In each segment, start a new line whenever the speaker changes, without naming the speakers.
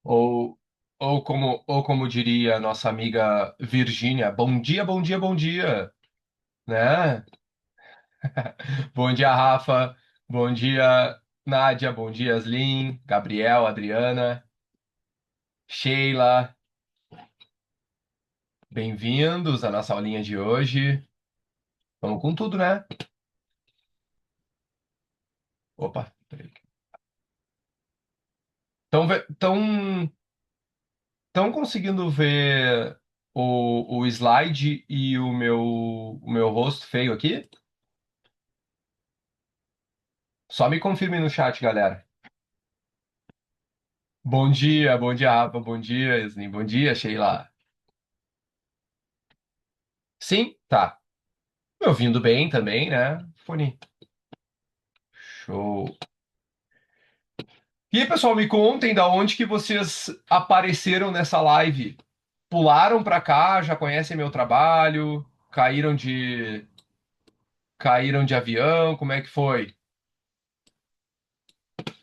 Ou, ou como diria a nossa amiga Virgínia, bom dia, bom dia, bom dia, né? Bom dia, Rafa. Bom dia, Nádia. Bom dia, Aslin, Gabriel, Adriana, Sheila. Bem-vindos à nossa aulinha de hoje. Vamos com tudo, né? Opa, peraí. Estão conseguindo ver o slide e o meu rosto feio aqui? Só me confirme no chat, galera. Bom dia, Rafa, bom dia, Yasmin, bom dia, Sheila. Sim, tá. Me ouvindo bem também, né? Fone. Show. E aí, pessoal, me contem da onde que vocês apareceram nessa live. Pularam pra cá, já conhecem meu trabalho, caíram de avião, como é que foi?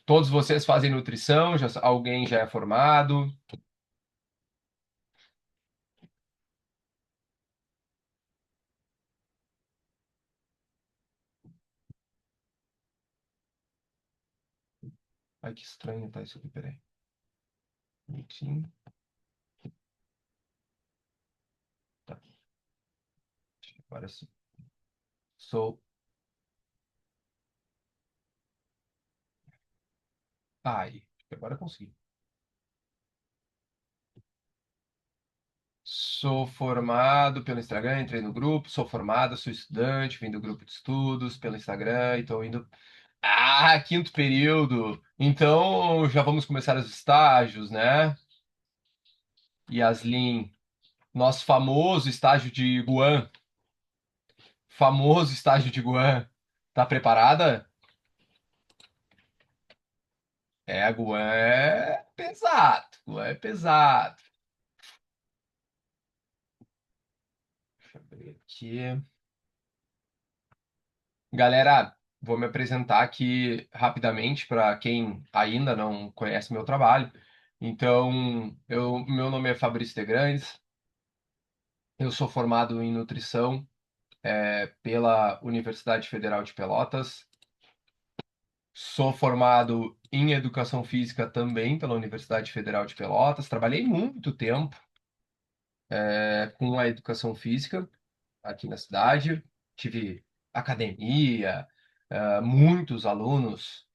Todos vocês fazem nutrição, alguém já é formado? Ai, que estranho tá isso aqui, peraí. Meeting, tá. Agora sim. Sou. Ai, agora eu consegui. Sou formado pelo Instagram, entrei no grupo, sou formado, sou estudante, vim do grupo de estudos pelo Instagram e estou indo. Ah, quinto período! Então já vamos começar os estágios, né? Yaslin, nosso famoso estágio de Guan. Famoso estágio de Guan. Tá preparada? É, Guan é pesado. Guan é pesado. Deixa eu abrir aqui. Galera, vou me apresentar aqui rapidamente para quem ainda não conhece meu trabalho. Então, meu nome é Fabrício de Grandes, eu sou formado em nutrição pela Universidade Federal de Pelotas, sou formado em educação física também pela Universidade Federal de Pelotas, trabalhei muito tempo com a educação física aqui na cidade, tive academia, muitos alunos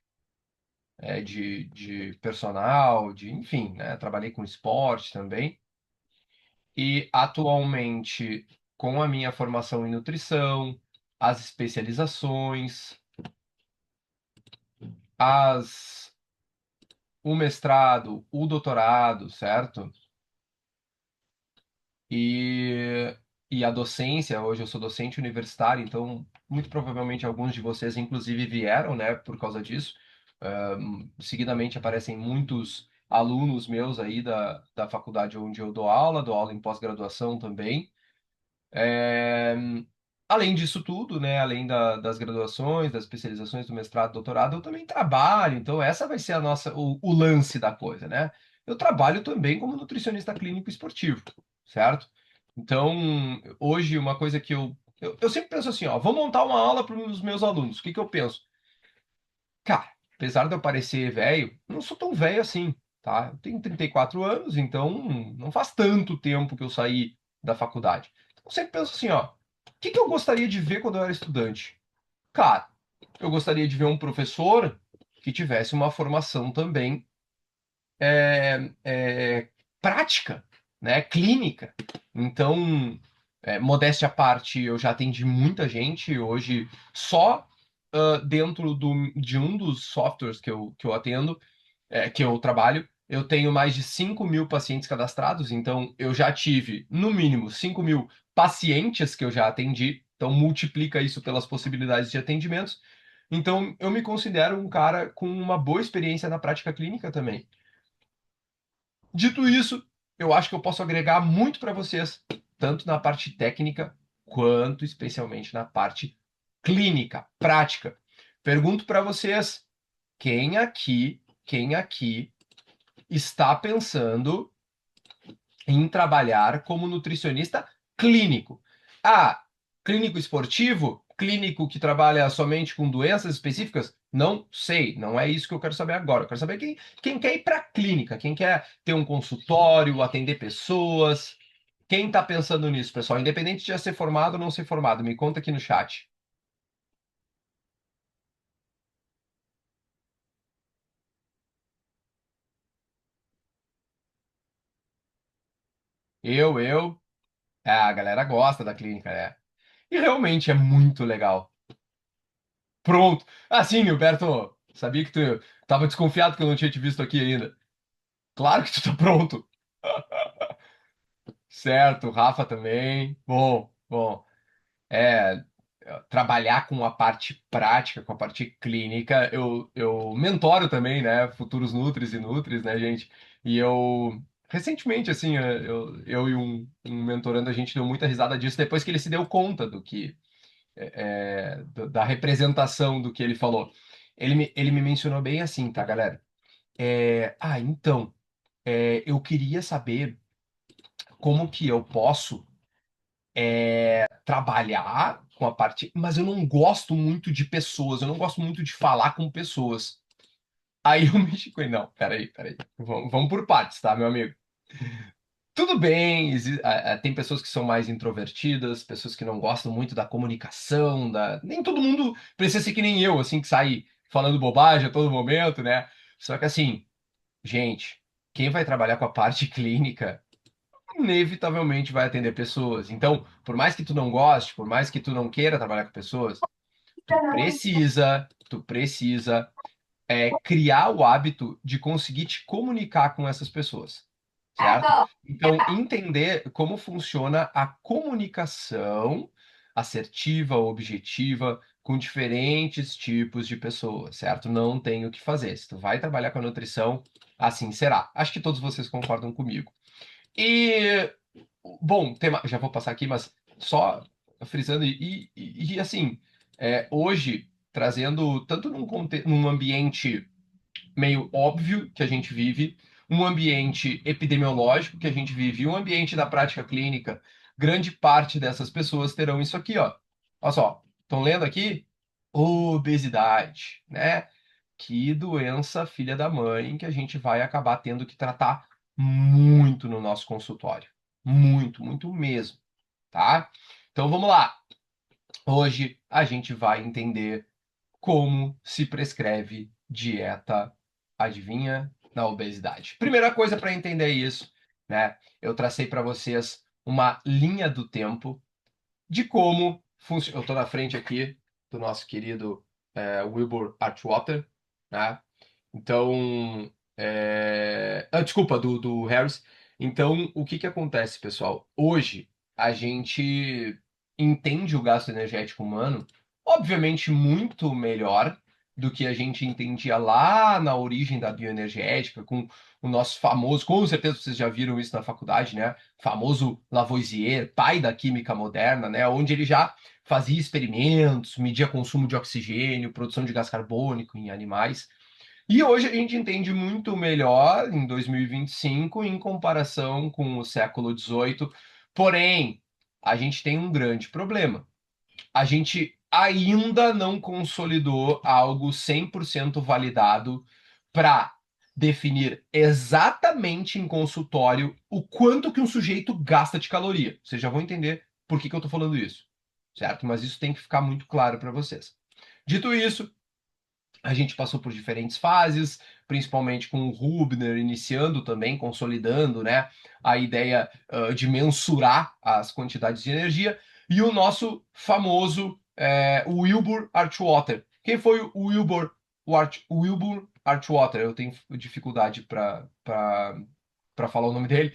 de personal, enfim, né? Trabalhei com esporte também. E atualmente, com a minha formação em nutrição, as especializações, as, o mestrado, o doutorado, certo? E, e a docência, hoje eu sou docente universitário, então muito provavelmente alguns de vocês, inclusive, vieram, né, por causa disso. Seguidamente aparecem muitos alunos meus aí da faculdade onde eu dou aula em pós-graduação também. É, Além disso tudo, né, além das graduações, das especializações do mestrado, doutorado, eu também trabalho, então essa vai ser o lance da coisa, né? Eu trabalho também como nutricionista clínico esportivo, certo? Então, hoje, uma coisa que eu sempre penso assim, ó, vou montar uma aula para os meus alunos, o que que eu penso? Cara, apesar de eu parecer velho, não sou tão velho assim, tá? Eu tenho 34 anos, então não faz tanto tempo que eu saí da faculdade. Então, eu sempre penso assim, ó, o que que eu gostaria de ver quando eu era estudante? Cara, eu gostaria de ver um professor que tivesse uma formação também prática, né, clínica. Então, modéstia à parte, eu já atendi muita gente hoje só dentro de um dos softwares que eu atendo, que eu trabalho. Eu tenho mais de 5.000 pacientes cadastrados, então eu já tive, no mínimo, 5.000 pacientes que eu já atendi. Então, multiplica isso pelas possibilidades de atendimentos. Então, eu me considero um cara com uma boa experiência na prática clínica também. Dito isso, eu acho que eu posso agregar muito para vocês, tanto na parte técnica quanto especialmente na parte clínica, prática. Pergunto para vocês, quem aqui está pensando em trabalhar como nutricionista clínico. Ah, clínico esportivo? Clínico que trabalha somente com doenças específicas? Não sei, não é isso que eu quero saber agora. Eu quero saber quem quer ir para a clínica, quem quer ter um consultório, atender pessoas. Quem está pensando nisso, pessoal? Independente de já ser formado ou não ser formado, me conta aqui no chat. Eu. A galera gosta da clínica, né? E realmente é muito legal. Pronto. Ah, sim, Gilberto. Sabia que tu tava desconfiado que eu não tinha te visto aqui ainda. Claro que tu tá pronto. Certo, o Rafa também. Bom, bom. É, trabalhar com a parte prática, com a parte clínica, eu mentoro também, né? Futuros Nutris e Nutris, né, gente? E eu. Recentemente, assim, eu e um mentorando, a gente deu muita risada disso depois que ele se deu conta do que da representação do que ele falou. Ele me mencionou bem assim, tá, galera? Então, eu queria saber como que eu posso trabalhar com a parte, mas eu não gosto muito de pessoas, eu não gosto muito de falar com pessoas. Aí eu mexi com ele, não, peraí, vamos por partes, tá, meu amigo? Tudo bem, tem pessoas que são mais introvertidas, pessoas que não gostam muito da comunicação, nem todo mundo precisa ser que nem eu, assim, que sai falando bobagem a todo momento, né? Só que assim, gente, quem vai trabalhar com a parte clínica, inevitavelmente vai atender pessoas. Então, por mais que tu não goste, por mais que tu não queira trabalhar com pessoas, tu precisa criar o hábito de conseguir te comunicar com essas pessoas, certo? Então, entender como funciona a comunicação assertiva, objetiva, com diferentes tipos de pessoas, certo? Não tem o que fazer. Se tu vai trabalhar com a nutrição, assim será. Acho que todos vocês concordam comigo. E, bom, já vou passar aqui, mas só frisando, assim, hoje, trazendo tanto num ambiente meio óbvio que a gente vive, um ambiente epidemiológico que a gente vive e um ambiente da prática clínica, grande parte dessas pessoas terão isso aqui, ó. Olha só, estão lendo aqui? Obesidade, né? Que doença filha da mãe que a gente vai acabar tendo que tratar muito no nosso consultório. Muito, muito mesmo, tá? Então vamos lá. Hoje a gente vai entender como se prescreve dieta, adivinha, na obesidade. Primeira coisa para entender isso, né? Eu tracei para vocês uma linha do tempo de como funciona. Eu estou na frente aqui do nosso querido Wilbur Archwater, né? Então, desculpa, do Harris. Então, o que que acontece, pessoal? Hoje, a gente entende o gasto energético humano, obviamente, muito melhor do que a gente entendia lá na origem da bioenergética, com o nosso famoso, com certeza vocês já viram isso na faculdade, né? Famoso Lavoisier, pai da química moderna, né? Onde ele já fazia experimentos, media consumo de oxigênio, produção de gás carbônico em animais. E hoje a gente entende muito melhor em 2025 em comparação com o século XVIII. Porém, a gente tem um grande problema. A gente ainda não consolidou algo 100% validado para definir exatamente em consultório o quanto que um sujeito gasta de caloria. Vocês já vão entender por que que eu estou falando isso, certo? Mas isso tem que ficar muito claro para vocês. Dito isso, a gente passou por diferentes fases, principalmente com o Hubner iniciando também, consolidando, né, a ideia de mensurar as quantidades de energia, e o nosso famoso Wilbur Archwater. Quem foi o Wilbur Archwater? Eu tenho dificuldade para falar o nome dele.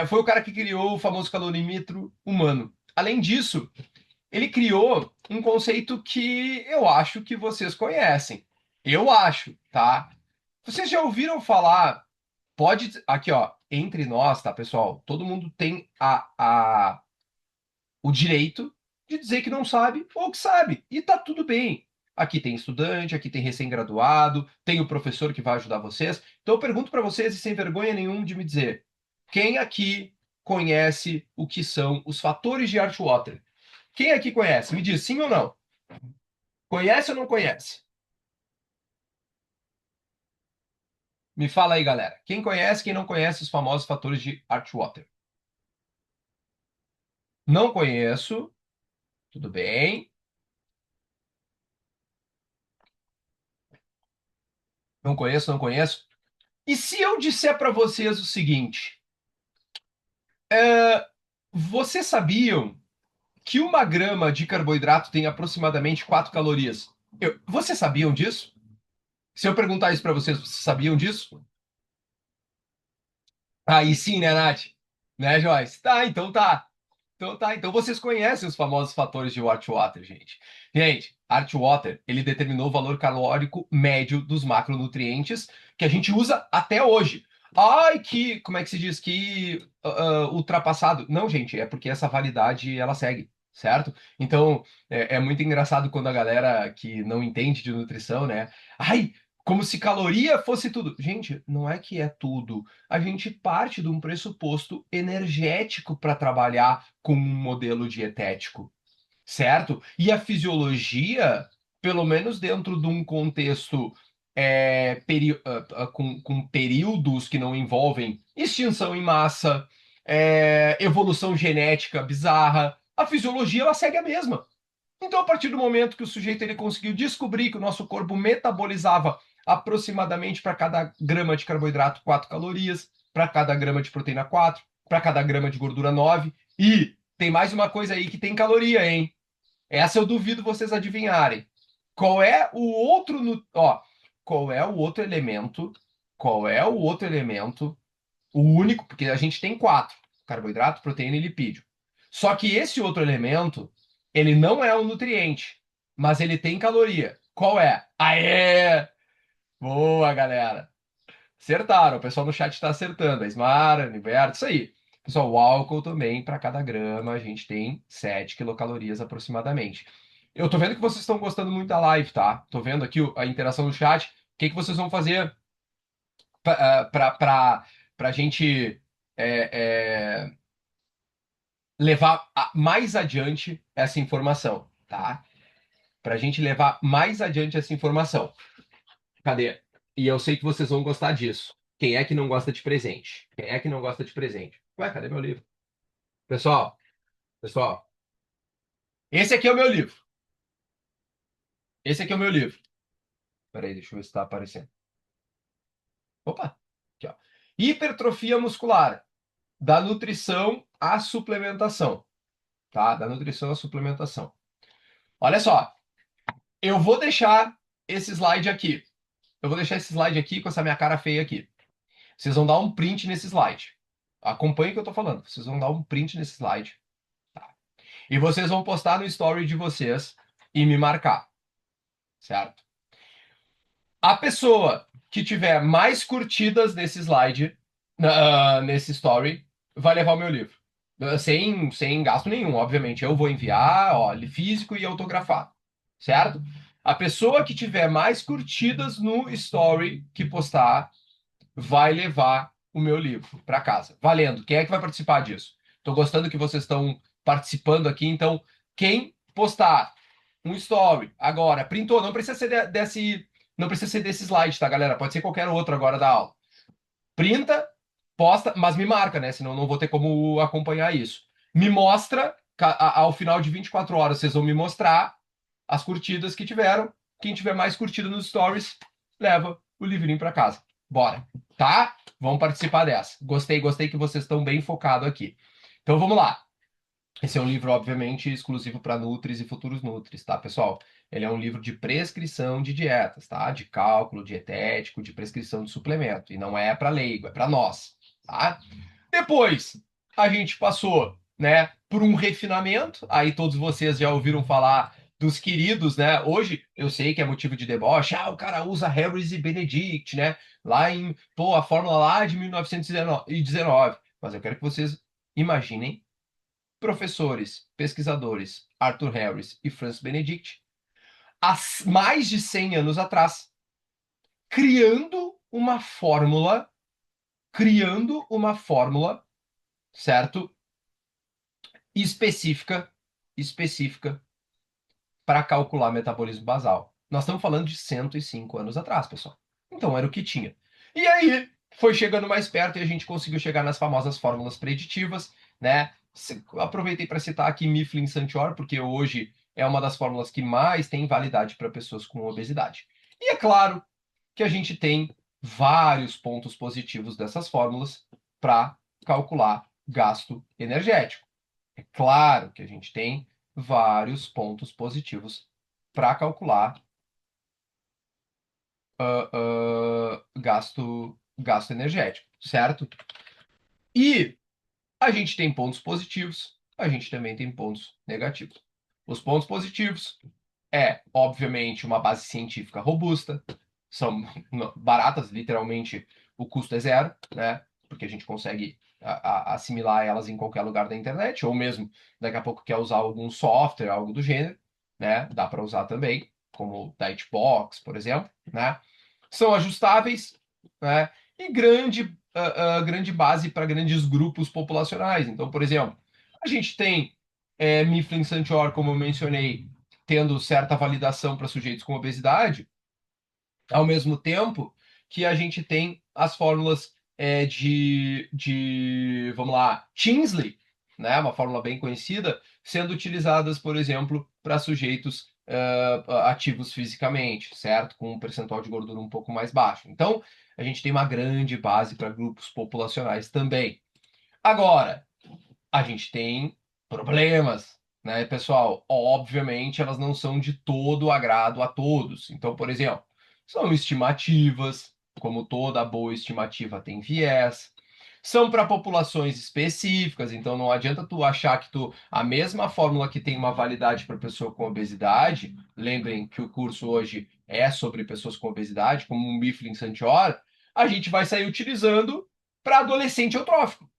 Foi o cara que criou o famoso calorímetro humano. Além disso, ele criou um conceito que eu acho que vocês conhecem. Eu acho, tá? Vocês já ouviram falar? Aqui, ó, entre nós, tá, pessoal? Todo mundo tem o direito de dizer que não sabe ou que sabe. E tá tudo bem. Aqui tem estudante, aqui tem recém-graduado, tem o professor que vai ajudar vocês. Então eu pergunto para vocês, e sem vergonha nenhuma de me dizer, quem aqui conhece o que são os fatores de Artwater? Quem aqui conhece? Me diz sim ou não? Conhece ou não conhece? Me fala aí, galera. Quem conhece, quem não conhece os famosos fatores de Artwater? Não conheço. Tudo bem. Não conheço, não conheço. E se eu disser para vocês o seguinte, vocês sabiam que uma grama de carboidrato tem aproximadamente 4 calorias? Vocês sabiam disso? Se eu perguntar isso para vocês, vocês sabiam disso? Aí sim, né, Nath? Né, Joyce? Tá, então tá. Então tá, então vocês conhecem os famosos fatores de Artwater, gente. Gente, Artwater, ele determinou o valor calórico médio dos macronutrientes que a gente usa até hoje. Ai, como é que se diz? Ultrapassado. Não, gente, é porque essa validade, ela segue, certo? Então, é muito engraçado quando a galera que não entende de nutrição, né? Ai, como se caloria fosse tudo. Gente, não é que é tudo. A gente parte de um pressuposto energético para trabalhar com um modelo dietético, certo? E a fisiologia, pelo menos dentro de um contexto com períodos que não envolvem extinção em massa, evolução genética bizarra, a fisiologia ela segue a mesma. Então, a partir do momento que o sujeito ele conseguiu descobrir que o nosso corpo metabolizava aproximadamente para cada grama de carboidrato 4 calorias, para cada grama de proteína 4, para cada grama de gordura 9, e tem mais uma coisa aí que tem caloria, hein? Essa eu duvido vocês adivinharem. Qual é o outro, qual é o outro elemento? Qual é o outro elemento? O único, porque a gente tem quatro: carboidrato, proteína e lipídio. Só que esse outro elemento, ele não é um nutriente, mas ele tem caloria. Qual é? Aê! Boa, galera. Acertaram. O pessoal no chat está acertando. A Ismara, Niberto, isso aí. Pessoal, o álcool também, para cada grama, a gente tem 7 quilocalorias aproximadamente. Eu tô vendo que vocês estão gostando muito da live, tá? Tô vendo aqui a interação no chat. O que que vocês vão fazer para a gente é, é, levar mais adiante essa informação, tá? Para a gente levar mais adiante essa informação. Cadê? E eu sei que vocês vão gostar disso. Quem é que não gosta de presente? Quem é que não gosta de presente? Ué, cadê meu livro? Pessoal, pessoal, esse aqui é o meu livro. Esse aqui é o meu livro. Peraí, deixa eu ver se está aparecendo. Opa, aqui, ó. Hipertrofia muscular, da nutrição à suplementação, tá? Da nutrição à suplementação. Olha só, eu vou deixar esse slide aqui. Eu vou deixar esse slide aqui com essa minha cara feia aqui. Vocês vão dar um print nesse slide. Acompanhe o que eu tô falando. Vocês vão dar um print nesse slide. Tá? E vocês vão postar no story de vocês e me marcar. Certo? A pessoa que tiver mais curtidas nesse slide, nesse story, vai levar o meu livro. Sem gasto nenhum, obviamente. Eu vou enviar, ó, físico e autografado. Certo? A pessoa que tiver mais curtidas no story que postar vai levar o meu livro para casa. Valendo. Quem é que vai participar disso? Estou gostando que vocês estão participando aqui, então quem postar um story agora, printou, não precisa ser não precisa ser desse slide, tá, galera? Pode ser qualquer outro agora da aula. Printa, posta, mas me marca, né? Senão não vou ter como acompanhar isso. Me mostra, ao final de 24 horas, vocês vão me mostrar as curtidas que tiveram. Quem tiver mais curtida nos stories, leva o livrinho para casa. Bora, tá? Vamos participar dessa. Gostei, gostei que vocês estão bem focados aqui. Então vamos lá. Esse é um livro, obviamente, exclusivo para Nutris e futuros Nutris, tá, pessoal? Ele é um livro de prescrição de dietas, tá? De cálculo dietético, de prescrição de suplemento. E não é para leigo, é para nós, tá? Depois, a gente passou, né, por um refinamento. Aí todos vocês já ouviram falar dos queridos, né? Hoje eu sei que é motivo de deboche. Ah, o cara usa Harris e Benedict, né? Pô, a fórmula lá de 1919. Mas eu quero que vocês imaginem professores, pesquisadores, Arthur Harris e Francis Benedict, há mais de 100 anos atrás, criando uma fórmula, certo? Específica para calcular metabolismo basal. Nós estamos falando de 105 anos atrás, pessoal. Então era o que tinha. E aí foi chegando mais perto e a gente conseguiu chegar nas famosas fórmulas preditivas, né? Aproveitei para citar aqui Mifflin-Santior, porque hoje é uma das fórmulas que mais tem validade para pessoas com obesidade. E é claro que a gente tem vários pontos positivos dessas fórmulas para calcular gasto energético. É claro que a gente tem vários pontos positivos para calcular gasto energético, certo? E a gente tem pontos positivos, a gente também tem pontos negativos. Os pontos positivos obviamente, uma base científica robusta, são baratas, literalmente o custo é zero, né? Porque a gente consegue assimilar elas em qualquer lugar da internet, ou mesmo daqui a pouco quer usar algum software, algo do gênero, né? Dá para usar também, como o Dightbox, por exemplo, né? São ajustáveis, né? E grande base para grandes grupos populacionais. Então, por exemplo, a gente tem Mifflin Santior, como eu mencionei, tendo certa validação para sujeitos com obesidade, ao mesmo tempo que a gente tem as fórmulas vamos lá, Tinsley, né, uma fórmula bem conhecida, sendo utilizadas, por exemplo, para sujeitos ativos fisicamente, certo? Com um percentual de gordura um pouco mais baixo. Então, a gente tem uma grande base para grupos populacionais também. Agora, a gente tem problemas, né, pessoal? Obviamente, elas não são de todo agrado a todos. Então, por exemplo, são estimativas, como toda boa estimativa tem viés. São para populações específicas, então não adianta tu achar que a mesma fórmula que tem uma validade para pessoa com obesidade, lembrem que o curso hoje é sobre pessoas com obesidade, como um Mifflin Santior, a gente vai sair utilizando para adolescente eutrófico,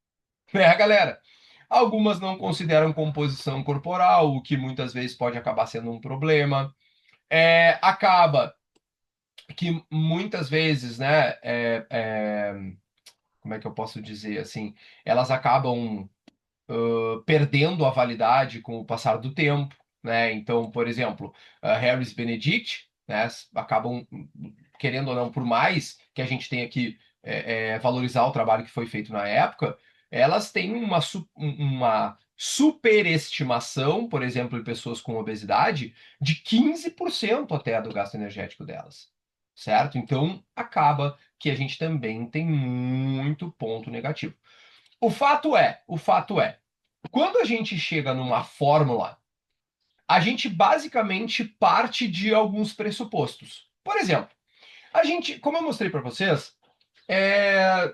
né, galera? Algumas não consideram composição corporal, o que muitas vezes pode acabar sendo um problema. Acaba que muitas vezes, né, como é que eu posso dizer assim, elas acabam perdendo a validade com o passar do tempo, né? Então, por exemplo, Harris Benedict, né, acabam querendo ou não, por mais que a gente tenha que valorizar o trabalho que foi feito na época, elas têm uma superestimação, por exemplo, em pessoas com obesidade, de 15% até do gasto energético delas, certo? Então, acaba que a gente também tem muito ponto negativo. O fato é, quando a gente chega numa fórmula, a gente basicamente parte de alguns pressupostos. Por exemplo, a gente, como eu mostrei para vocês, é,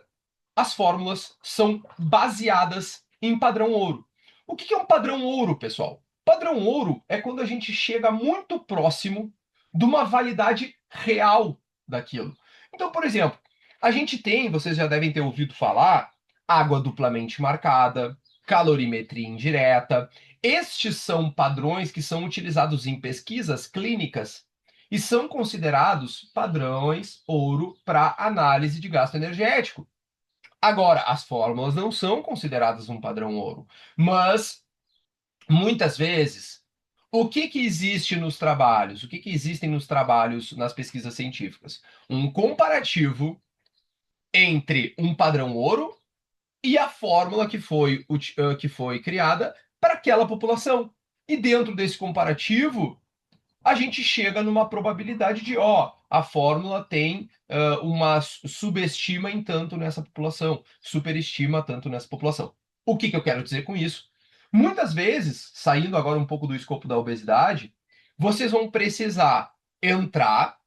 as fórmulas são baseadas em padrão ouro. O que é um padrão ouro, pessoal? Padrão ouro é quando a gente chega muito próximo de uma validade real daquilo. Então, por exemplo, a gente tem, vocês já devem ter ouvido falar, água duplamente marcada, calorimetria indireta. Estes são padrões que são utilizados em pesquisas clínicas e são considerados padrões ouro para análise de gasto energético. Agora, as fórmulas não são consideradas um padrão ouro, mas muitas vezes, o que que existe nos trabalhos? O que que existem nos trabalhos, nas pesquisas científicas? Um comparativo entre um padrão ouro e a fórmula que foi criada para aquela população. E dentro desse comparativo, a gente chega numa probabilidade de, a fórmula tem uma subestima em tanto nessa população, superestima tanto nessa população. O que que eu quero dizer com isso? Muitas vezes, saindo agora um pouco do escopo da obesidade, vocês vão precisar entrar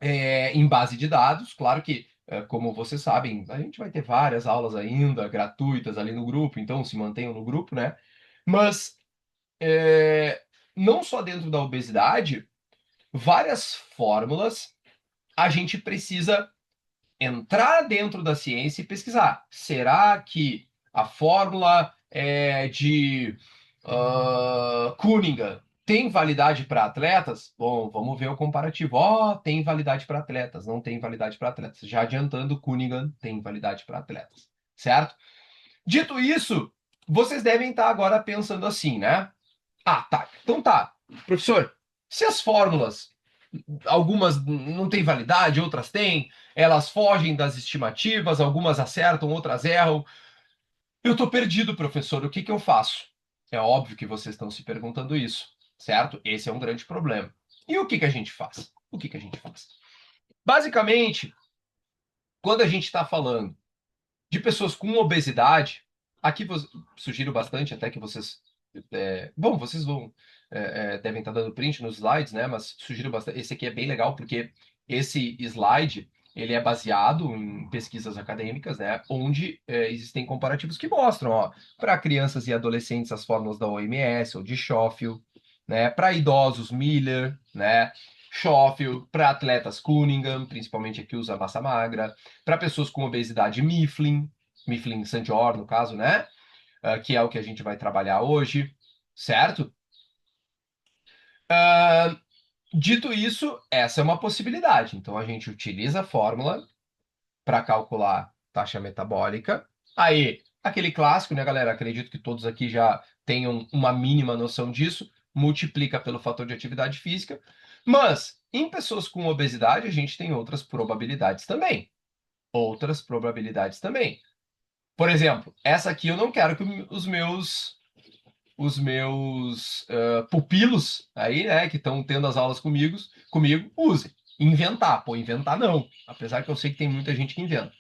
em base de dados, claro que, como vocês sabem, a gente vai ter várias aulas ainda gratuitas ali no grupo, então se mantenham no grupo, né? Mas não só dentro da obesidade, várias fórmulas, a gente precisa entrar dentro da ciência e pesquisar. Será que a fórmula de Cunningham Tem validade para atletas? Bom, vamos ver o comparativo. Ó, tem validade para atletas, não tem validade para atletas. Já adiantando, Cunningham tem validade para atletas, certo? Dito isso, vocês devem estar agora pensando assim, né? Ah, tá. Então tá. Professor, se as fórmulas, algumas não têm validade, outras têm, elas fogem das estimativas, algumas acertam, outras erram. Eu tô perdido, professor, o que que eu faço? É óbvio que vocês estão se perguntando isso, certo? Esse é um grande problema. E o que que a gente faz? O que que a gente faz? Basicamente, quando a gente está falando de pessoas com obesidade, aqui sugiro bastante até que vocês. Bom, vocês vão. Devem estar dando print nos slides, né? Mas sugiro bastante. Esse aqui é bem legal, porque esse slide ele é baseado em pesquisas acadêmicas, né? Onde existem comparativos que mostram, ó, para crianças e adolescentes as fórmulas da OMS ou de Schofield, né? Para idosos, Miller, né? Schofield, para atletas Cunningham, principalmente aqui usa massa magra, para pessoas com obesidade Mifflin, Mifflin Sandior, no caso, né? Que é o que a gente vai trabalhar hoje, certo? Dito isso, essa é uma possibilidade. Então, a gente utiliza a fórmula para calcular taxa metabólica. Aí, aquele clássico, né, galera? Acredito que todos aqui já tenham uma mínima noção disso. Multiplica pelo fator de atividade física. Mas, em pessoas com obesidade, a gente tem outras probabilidades também. Outras probabilidades também. Por exemplo, essa aqui eu não quero que os meus pupilos aí, né, que estão tendo as aulas comigo, usem. Inventar, pô, inventar não. Apesar que eu sei que tem muita gente que inventa.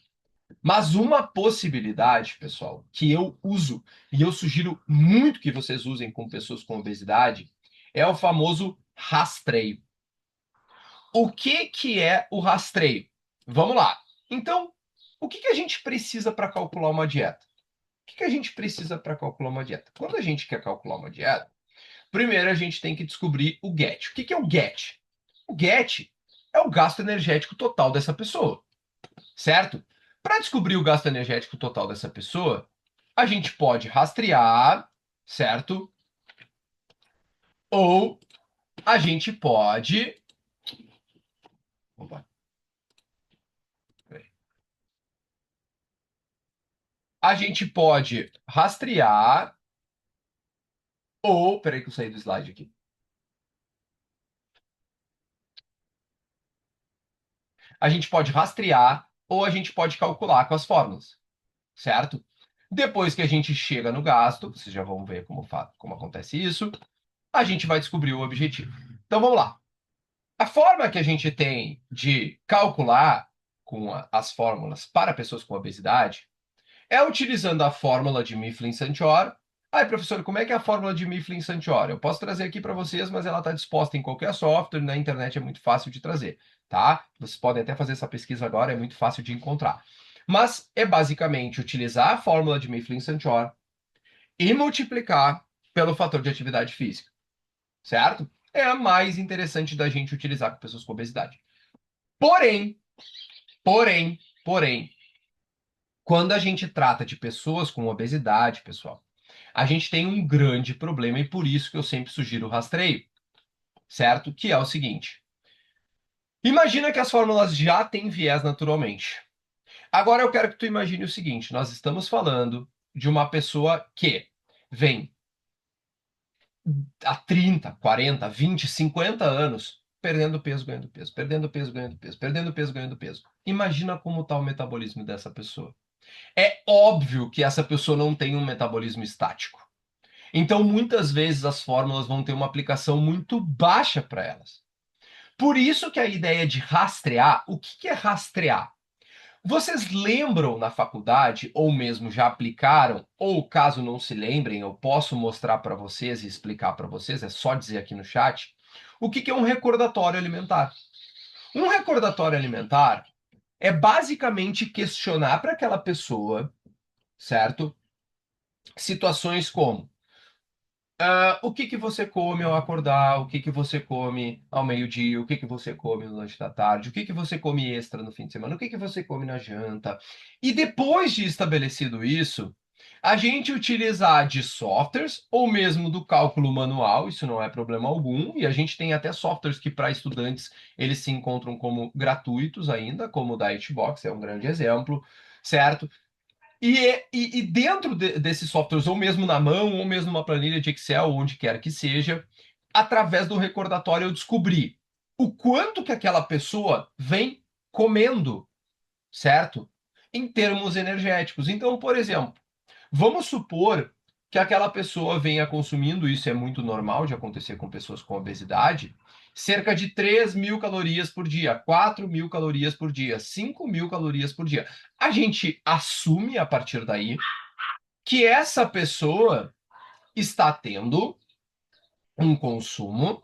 Mas uma possibilidade, pessoal, que eu uso e eu sugiro muito que vocês usem com pessoas com obesidade é o famoso rastreio. O que que é o rastreio? Vamos lá. Então, o que que a gente precisa para calcular uma dieta? O que que a gente precisa para calcular uma dieta? Quando a gente quer calcular uma dieta, primeiro a gente tem que descobrir o GET. O que que é o GET? O GET é o gasto energético total dessa pessoa, certo? Para descobrir o gasto energético total dessa pessoa, a gente pode rastrear, certo? Ou a gente pode. Opa, a gente pode rastrear, ou. Peraí que eu saí do slide aqui. A gente pode rastrear, ou a gente pode calcular com as fórmulas, certo? Depois que a gente chega no gasto, vocês já vão ver como acontece isso, a gente vai descobrir o objetivo. Então vamos lá. A forma que a gente tem de calcular com as fórmulas para pessoas com obesidade é utilizando a fórmula de Mifflin-Santior. Ai, professor, como é que é a fórmula de Mifflin-Santior? Eu posso trazer aqui para vocês, mas ela está disposta em qualquer software, na internet é muito fácil de trazer, tá? Vocês podem até fazer essa pesquisa agora, é muito fácil de encontrar. Mas é basicamente utilizar a fórmula de Mifflin-Santior e multiplicar pelo fator de atividade física, certo? É a mais interessante da gente utilizar com pessoas com obesidade. Porém, porém, quando a gente trata de pessoas com obesidade, pessoal, a gente tem um grande problema e por isso que eu sempre sugiro o rastreio, certo? Que é o seguinte: imagina que as fórmulas já têm viés naturalmente. Agora eu quero que tu imagine o seguinte: nós estamos falando de uma pessoa que vem há 30, 40, 20, 50 anos perdendo peso, ganhando peso, perdendo peso, ganhando peso, perdendo peso, ganhando peso. Imagina como está o metabolismo dessa pessoa. É óbvio que essa pessoa não tem um metabolismo estático. Então, muitas vezes as fórmulas vão ter uma aplicação muito baixa para elas. Por isso que a ideia de rastrear, o que é rastrear? Vocês lembram na faculdade, ou mesmo já aplicaram, ou caso não se lembrem, eu posso mostrar para vocês e explicar para vocês, é só dizer aqui no chat, o que é um recordatório alimentar. Um recordatório alimentar é basicamente questionar para aquela pessoa, certo? Situações como o que que você come ao acordar, o que que você come ao meio-dia, o que que você come no lanche da tarde, o que que você come extra no fim de semana, o que que você come na janta. E depois de estabelecido isso, A gente utilizar de softwares ou mesmo do cálculo manual, isso não é problema algum, e a gente tem até softwares que para estudantes eles se encontram como gratuitos ainda, como o da Hitbox é um grande exemplo, certo? E dentro desses softwares, ou mesmo na mão, ou mesmo numa planilha de Excel, onde quer que seja, através do recordatório eu descobri o quanto que aquela pessoa vem comendo, certo? Em termos energéticos. Então, por exemplo, vamos supor que aquela pessoa venha consumindo, isso é muito normal de acontecer com pessoas com obesidade, cerca de 3.000 calorias por dia, 4.000 calorias por dia, 5.000 calorias por dia. A gente assume a partir daí que essa pessoa está tendo um consumo,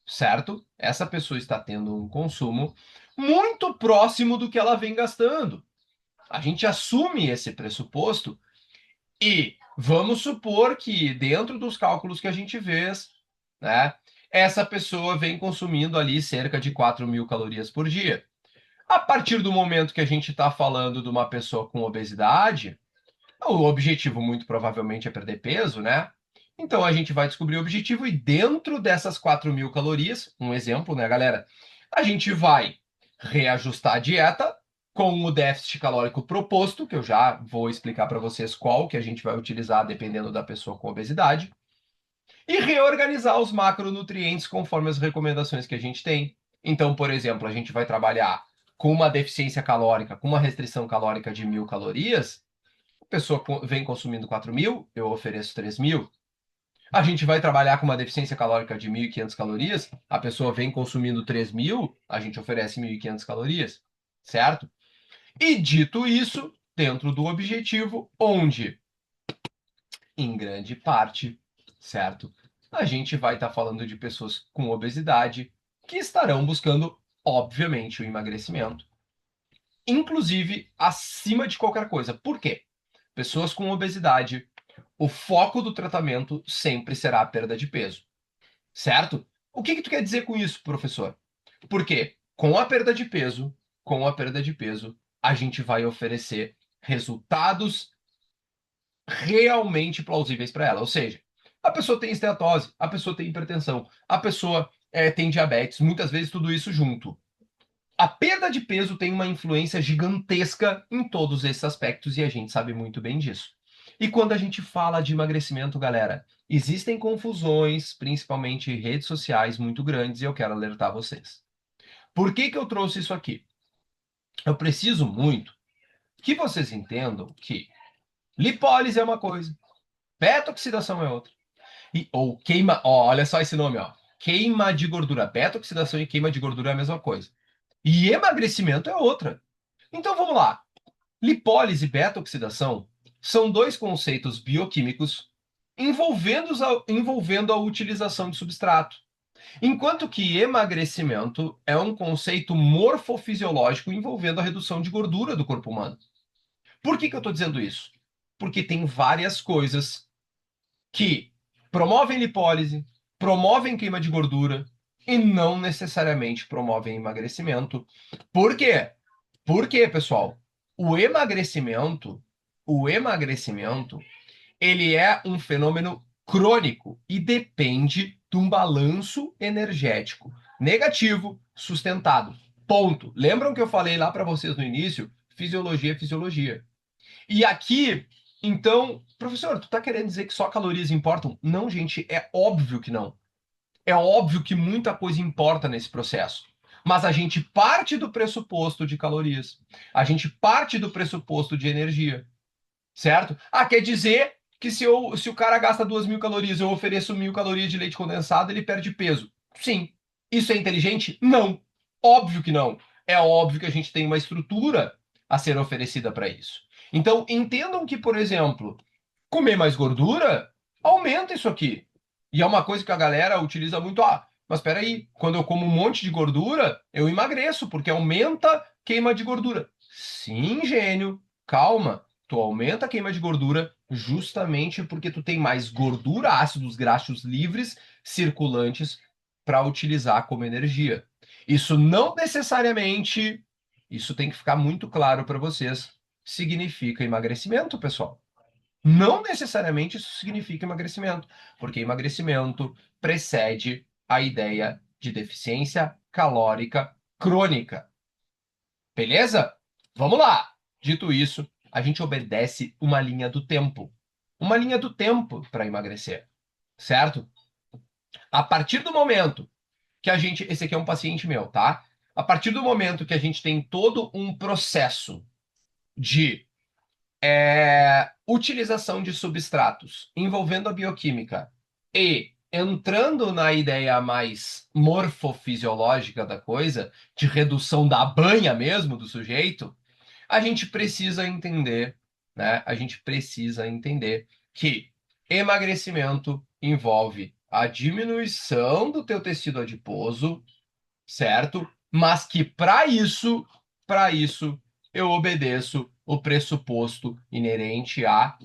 certo? Essa pessoa está tendo um consumo muito próximo do que ela vem gastando. A gente assume esse pressuposto e vamos supor que dentro dos cálculos que a gente fez, né, essa pessoa vem consumindo ali cerca de 4.000 calorias por dia. A partir do momento que a gente está falando de uma pessoa com obesidade, o objetivo muito provavelmente é perder peso, né? Então a gente vai descobrir o objetivo e dentro dessas 4.000 calorias, um exemplo, né, galera? A gente vai reajustar a dieta com o déficit calórico proposto, que eu já vou explicar para vocês qual que a gente vai utilizar dependendo da pessoa com obesidade, e reorganizar os macronutrientes conforme as recomendações que a gente tem. Então, por exemplo, a gente vai trabalhar com uma deficiência calórica, com uma restrição calórica de 1.000 calorias, a pessoa vem consumindo 4.000, eu ofereço 3.000. A gente vai trabalhar com uma deficiência calórica de 1.500 calorias, a pessoa vem consumindo 3.000, a gente oferece 1.500 calorias, certo? E dito isso, dentro do objetivo, onde, em grande parte, certo? A gente vai estar falando de pessoas com obesidade que estarão buscando, obviamente, o emagrecimento, inclusive acima de qualquer coisa. Por quê? Pessoas com obesidade, o foco do tratamento sempre será a perda de peso, certo? O que que tu quer dizer com isso, professor? Porque com a perda de peso, a gente vai oferecer resultados realmente plausíveis para ela. Ou seja, a pessoa tem esteatose, a pessoa tem hipertensão, a pessoa tem diabetes, muitas vezes tudo isso junto. A perda de peso tem uma influência gigantesca em todos esses aspectos e a gente sabe muito bem disso. E quando a gente fala de emagrecimento, galera, existem confusões, principalmente em redes sociais, muito grandes, e eu quero alertar vocês. Por que que eu trouxe isso aqui? Eu preciso muito que vocês entendam que lipólise é uma coisa, beta-oxidação é outra. Ou queima, ó, olha só esse nome, ó. Queima de gordura. Beta-oxidação e queima de gordura é a mesma coisa. E emagrecimento é outra. Então vamos lá. Lipólise e beta-oxidação são dois conceitos bioquímicos envolvendo a utilização de substrato. Enquanto que emagrecimento é um conceito morfofisiológico envolvendo a redução de gordura do corpo humano. Por que que eu estou dizendo isso? Porque tem várias coisas que promovem lipólise, promovem queima de gordura e não necessariamente promovem emagrecimento. Por quê? Porque, pessoal, o emagrecimento, o emagrecimento, ele é um fenômeno crônico e depende de um balanço energético negativo sustentado. Ponto. Lembram que eu falei lá para vocês no início? Fisiologia é fisiologia. E aqui, então, professor, tu tá querendo dizer que só calorias importam? Não, gente, é óbvio que não. É óbvio que muita coisa importa nesse processo. Mas a gente parte do pressuposto de calorias. A gente parte do pressuposto de energia. Certo? Ah, quer dizer que se o cara gasta 2.000 calorias, eu ofereço 1.000 calorias de leite condensado, ele perde peso. Sim. Isso é inteligente? Não. Óbvio que não. É óbvio que a gente tem uma estrutura a ser oferecida para isso. Então, entendam que, por exemplo, comer mais gordura aumenta isso aqui. E é uma coisa que a galera utiliza muito. Ah, mas espera aí, quando eu como um monte de gordura, eu emagreço, porque aumenta queima de gordura. Sim, gênio, calma. Tu aumenta a queima de gordura justamente porque tu tem mais gordura, ácidos graxos livres circulantes para utilizar como energia. Isso não necessariamente, isso tem que ficar muito claro para vocês, significa emagrecimento, pessoal. Não necessariamente isso significa emagrecimento, porque emagrecimento precede a ideia de deficiência calórica crônica. Beleza? Vamos lá. Dito isso, a gente obedece uma linha do tempo. Uma linha do tempo para emagrecer, certo? A partir do momento que a gente. Esse aqui é um paciente meu, tá? A partir do momento que a gente tem todo um processo de utilização de substratos envolvendo a bioquímica e entrando na ideia mais morfofisiológica da coisa, de redução da banha mesmo do sujeito, a gente precisa entender, né? A gente precisa entender que emagrecimento envolve a diminuição do teu tecido adiposo, certo? Mas que para isso, eu obedeço o pressuposto inerente à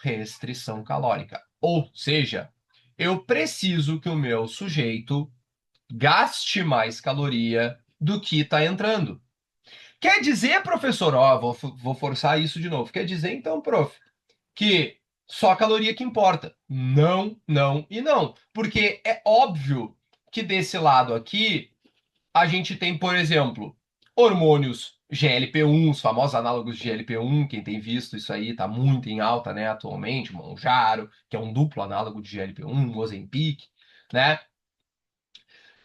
restrição calórica. Ou seja, eu preciso que o meu sujeito gaste mais caloria do que está entrando. Quer dizer, professor, ó, vou forçar isso de novo. Quer dizer, então, prof, que só a caloria que importa. Não, não e não. Porque é óbvio que desse lado aqui a gente tem, por exemplo, hormônios GLP-1, os famosos análogos de GLP-1, quem tem visto isso aí está muito em alta, né, atualmente, o Mounjaro, que é um duplo análogo de GLP-1, o Ozempic, né?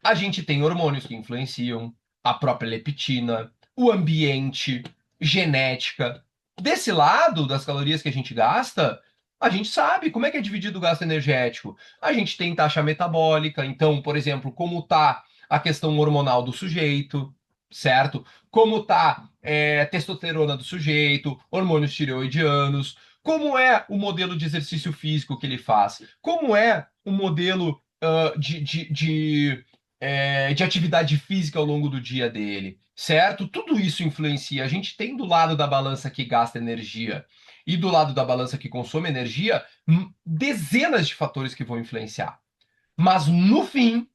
A gente tem hormônios que influenciam a própria leptina, o ambiente, genética. Desse lado das calorias que a gente gasta, a gente sabe como é que é dividido o gasto energético. A gente tem taxa metabólica, então, por exemplo, como está a questão hormonal do sujeito, certo? Como está testosterona do sujeito, hormônios tireoidianos, como é o modelo de exercício físico que ele faz, como é o modelo de atividade física ao longo do dia dele, certo? Tudo isso influencia. A gente tem do lado da balança que gasta energia e do lado da balança que consome energia, dezenas de fatores que vão influenciar. Mas no fim,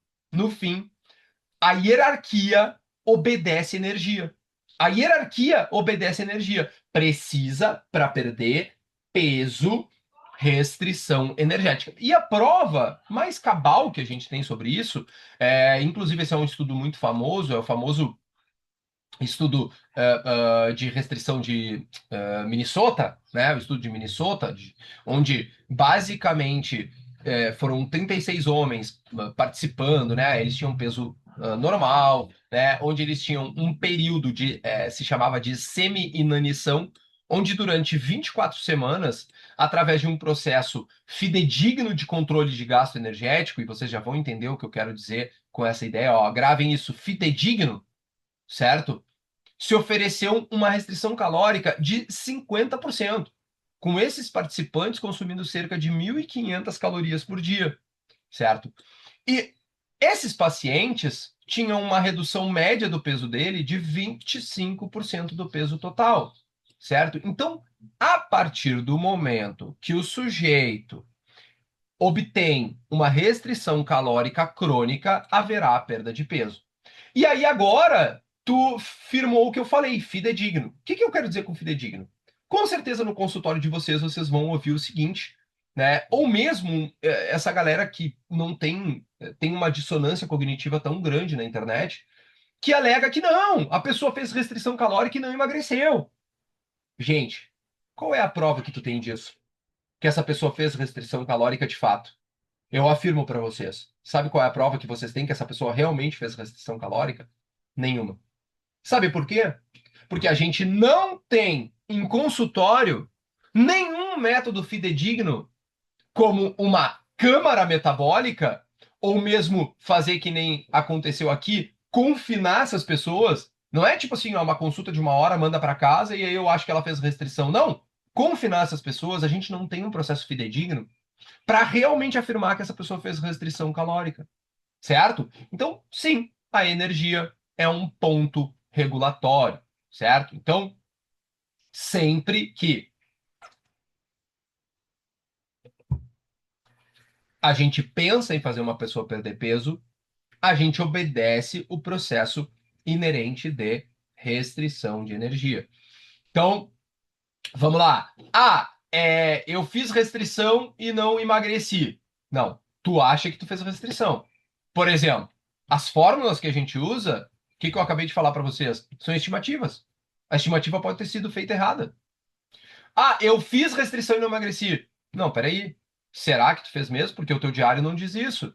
a hierarquia obedece energia. A hierarquia obedece energia. Precisa, para perder peso, restrição energética. E a prova mais cabal que a gente tem sobre isso, inclusive esse é um estudo muito famoso, é o famoso estudo de restrição de Minnesota, né? O estudo de Minnesota, onde basicamente foram 36 homens participando, né? Eles tinham peso normal, né? Onde eles tinham um período se chamava de semi-inanição, onde durante 24 semanas, através de um processo fidedigno de controle de gasto energético, e vocês já vão entender o que eu quero dizer com essa ideia, ó, gravem isso, fidedigno, certo? Se ofereceu uma restrição calórica de 50%, com esses participantes consumindo cerca de 1.500 calorias por dia, certo? E esses pacientes tinham uma redução média do peso dele de 25% do peso total, certo? Então, a partir do momento que o sujeito obtém uma restrição calórica crônica, haverá perda de peso. E aí agora tu firmou o que eu falei, fidedigno. O que que eu quero dizer com fidedigno? Com certeza no consultório de vocês vão ouvir o seguinte, né? Ou mesmo essa galera que não tem uma dissonância cognitiva tão grande na internet, que alega que não, a pessoa fez restrição calórica e não emagreceu. Gente, qual é a prova que tu tem disso? Que essa pessoa fez restrição calórica de fato? Eu afirmo para vocês. Sabe qual é a prova que vocês têm que essa pessoa realmente fez restrição calórica? Nenhuma. Sabe por quê? Porque a gente não tem em consultório nenhum método fidedigno como uma câmara metabólica, ou mesmo fazer que nem aconteceu aqui, confinar essas pessoas. Não é tipo assim, ó, uma consulta de 1 hora, manda para casa e aí eu acho que ela fez restrição. Não. Confinar essas pessoas, a gente não tem um processo fidedigno para realmente afirmar que essa pessoa fez restrição calórica, certo? Então, sim, a energia é um ponto regulatório, certo? Então, sempre que a gente pensa em fazer uma pessoa perder peso, a gente obedece o processo inerente de restrição de energia. Então, vamos lá. Ah, eu fiz restrição e não emagreci. Não, tu acha que tu fez restrição. Por exemplo, as fórmulas que a gente usa, o que eu acabei de falar para vocês, são estimativas. A estimativa pode ter sido feita errada. Ah, eu fiz restrição e não emagreci. Não, peraí. Será que tu fez mesmo? Porque o teu diário não diz isso.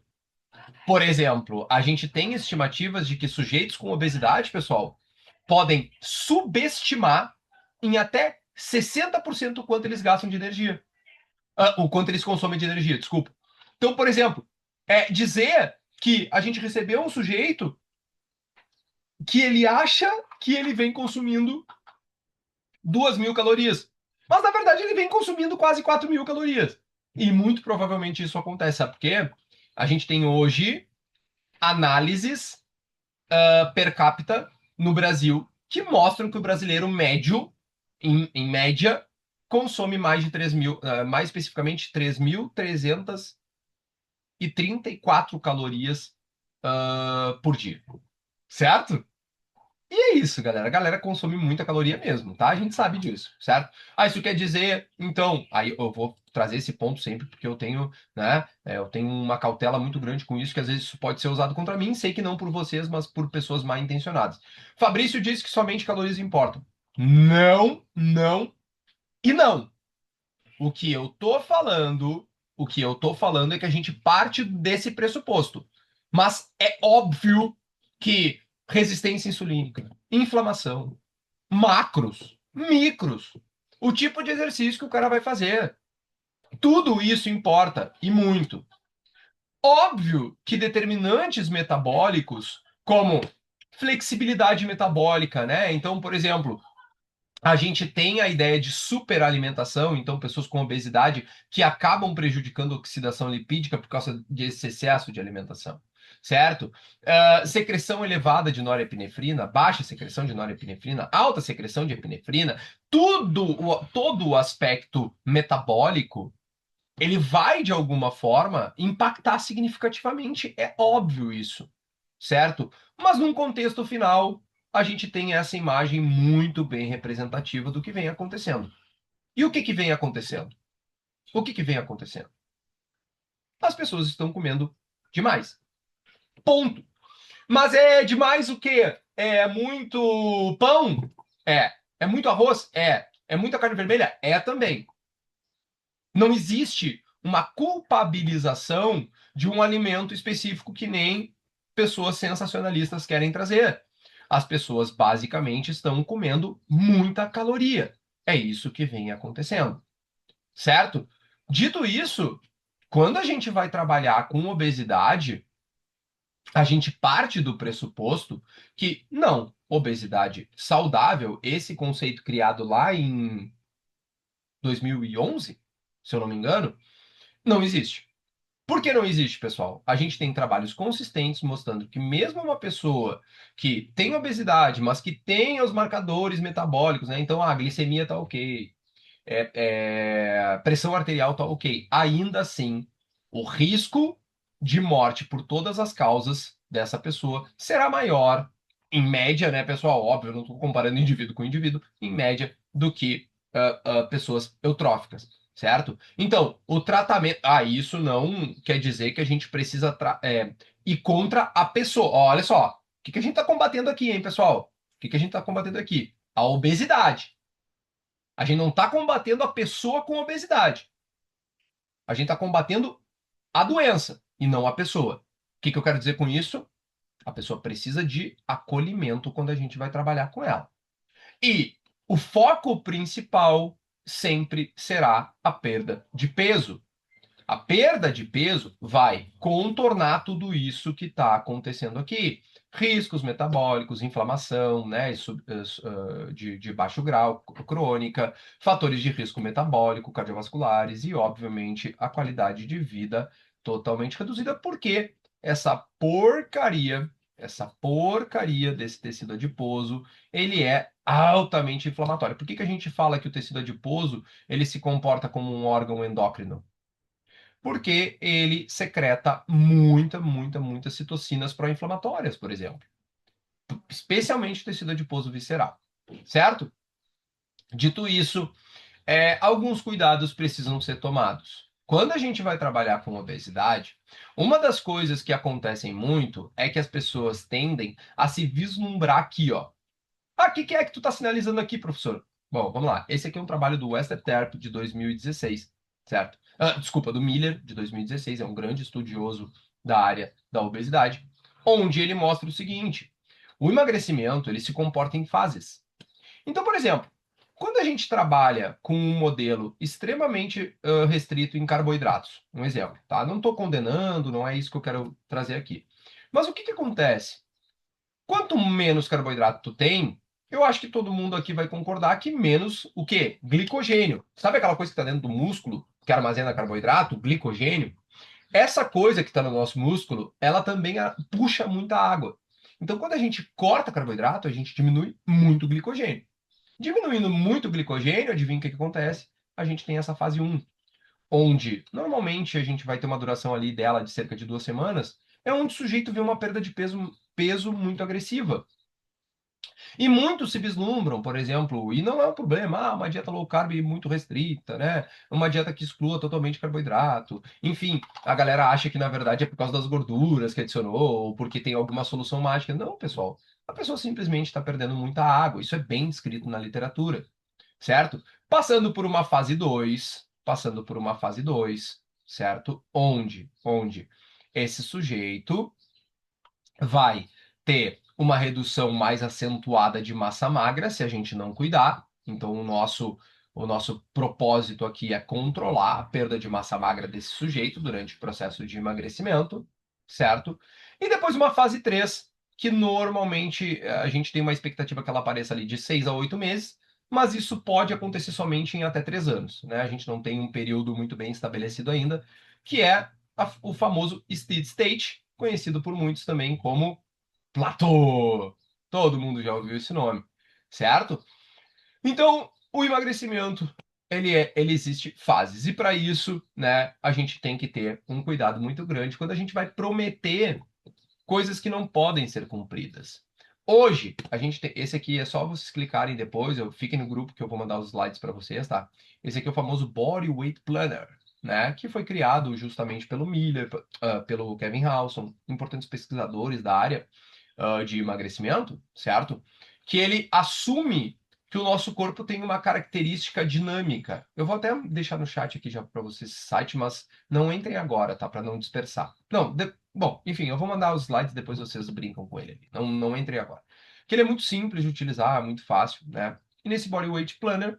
Por exemplo, a gente tem estimativas de que sujeitos com obesidade, pessoal, podem subestimar em até 60% o quanto eles gastam de energia. O quanto eles consomem de energia, desculpa. Então, por exemplo, dizer que a gente recebeu um sujeito que ele acha que ele vem consumindo 2.000 calorias. Mas, na verdade, ele vem consumindo quase 4.000 calorias. E muito provavelmente isso acontece. Sabe por quê? A gente tem hoje análises per capita no Brasil que mostram que o brasileiro médio, em média, consome mais de 3.000, mais especificamente 3.334 calorias por dia. Certo? E é isso, galera. A galera consome muita caloria mesmo, tá? A gente sabe disso, certo? Ah, isso quer dizer, então, aí eu vou trazer esse ponto sempre, porque eu tenho, né? Eu tenho uma cautela muito grande com isso, que às vezes isso pode ser usado contra mim. Sei que não por vocês, mas por pessoas mal intencionadas. Fabrício disse que somente calorias importam. Não, não e não. O que eu tô falando, o que eu tô falando é que a gente parte desse pressuposto. Mas é óbvio que resistência insulínica, inflamação, macros, micros, o tipo de exercício que o cara vai fazer, tudo isso importa e muito. Óbvio que determinantes metabólicos, como flexibilidade metabólica, né? Então, por exemplo, a gente tem a ideia de superalimentação, então pessoas com obesidade que acabam prejudicando a oxidação lipídica por causa desse excesso de alimentação, certo? Secreção elevada de norepinefrina, baixa secreção de norepinefrina, alta secreção de epinefrina, todo o aspecto metabólico, ele vai de alguma forma impactar significativamente, é óbvio isso, certo? Mas num contexto final, a gente tem essa imagem muito bem representativa do que vem acontecendo. E o que que vem acontecendo? O que que vem acontecendo? As pessoas estão comendo demais. Ponto. Mas é demais o quê? É muito pão? É. É muito arroz? É. É muita carne vermelha? É também. Não existe uma culpabilização de um alimento específico que nem pessoas sensacionalistas querem trazer. As pessoas basicamente estão comendo muita caloria. É isso que vem acontecendo, certo? Dito isso, quando a gente vai trabalhar com obesidade, a gente parte do pressuposto que não, obesidade saudável, esse conceito criado lá em 2011, se eu não me engano, não existe. Por que não existe, pessoal? A gente tem trabalhos consistentes mostrando que mesmo uma pessoa que tem obesidade, mas que tem os marcadores metabólicos, né? Então a glicemia tá ok, pressão arterial tá ok, ainda assim, o risco de morte por todas as causas dessa pessoa será maior, em média, né, pessoal? Óbvio, eu não estou comparando indivíduo com indivíduo, em média, do que pessoas eutróficas, certo? Então, o tratamento. Ah, isso não quer dizer que a gente precisa ir contra a pessoa. Ó, olha só, o que que a gente está combatendo aqui, hein, pessoal? O que que a gente está combatendo aqui? A obesidade. A gente não está combatendo a pessoa com obesidade. A gente está combatendo a doença e não a pessoa. O que que eu quero dizer com isso? A pessoa precisa de acolhimento quando a gente vai trabalhar com ela. E o foco principal sempre será a perda de peso. A perda de peso vai contornar tudo isso que está acontecendo aqui. Riscos metabólicos, inflamação, né, de baixo grau, crônica, fatores de risco metabólico, cardiovasculares e, obviamente, a qualidade de vida totalmente reduzida, porque essa porcaria desse tecido adiposo, ele é altamente inflamatório. Por que que a gente fala que o tecido adiposo, ele se comporta como um órgão endócrino? Porque ele secreta muitas citocinas pró-inflamatórias, por exemplo. Especialmente o tecido adiposo visceral, certo? Dito isso, alguns cuidados precisam ser tomados. Quando a gente vai trabalhar com obesidade, uma das coisas que acontecem muito é que as pessoas tendem a se vislumbrar aqui, ó. Ah, o que é que tu está sinalizando aqui, professor? Bom, vamos lá. Esse aqui é um trabalho do Westerterp de 2016, certo? Desculpa, do Miller de 2016, é um grande estudioso da área da obesidade, onde ele mostra o seguinte: o emagrecimento ele se comporta em fases. Então, por exemplo, quando a gente trabalha com um modelo extremamente restrito em carboidratos, um exemplo, tá? Não estou condenando, não é isso que eu quero trazer aqui. Mas o que acontece? Quanto menos carboidrato tu tem, eu acho que todo mundo aqui vai concordar que menos o quê? Glicogênio. Sabe aquela coisa que está dentro do músculo, que armazena carboidrato, glicogênio? Essa coisa que está no nosso músculo, ela também puxa muita água. Então, quando a gente corta carboidrato, a gente diminui muito o glicogênio. Diminuindo muito o glicogênio, adivinha o que acontece? A gente tem essa fase um, onde normalmente a gente vai ter uma duração ali dela de cerca de 2 semanas, é onde o sujeito vê uma perda de peso muito agressiva. E muitos se vislumbram, por exemplo, e não é um problema, uma dieta low carb muito restrita, né? Uma dieta que exclua totalmente carboidrato. Enfim, a galera acha que na verdade é por causa das gorduras que adicionou, ou porque tem alguma solução mágica. Não, pessoal. A pessoa simplesmente está perdendo muita água. Isso é bem descrito na literatura, certo? Passando por uma fase 2, certo? Onde esse sujeito vai ter uma redução mais acentuada de massa magra se a gente não cuidar. Então, o nosso propósito aqui é controlar a perda de massa magra desse sujeito durante o processo de emagrecimento, certo? E depois uma fase 3 que normalmente a gente tem uma expectativa que ela apareça ali de 6 a 8 meses, mas isso pode acontecer somente em até 3 anos, né? A gente não tem um período muito bem estabelecido ainda, que é o famoso steady state, conhecido por muitos também como platô. Todo mundo já ouviu esse nome, certo? Então, o emagrecimento, ele existe fases. E para isso, né, a gente tem que ter um cuidado muito grande quando a gente vai prometer coisas que não podem ser cumpridas. Hoje, a gente tem. Esse aqui é só vocês clicarem depois, fiquem no grupo que eu vou mandar os slides para vocês, tá? Esse aqui é o famoso Body Weight Planner, né? Que foi criado justamente pelo Miller, pelo Kevin Halson, importantes pesquisadores da área de emagrecimento, certo? Que ele assume que o nosso corpo tem uma característica dinâmica. Eu vou até deixar no chat aqui já para vocês esse site, mas não entrem agora, tá? Para não dispersar. Não, bom, enfim, eu vou mandar os slides, depois vocês brincam com ele ali. Não entrem agora. Que ele é muito simples de utilizar, muito fácil, né? E nesse Body Weight Planner,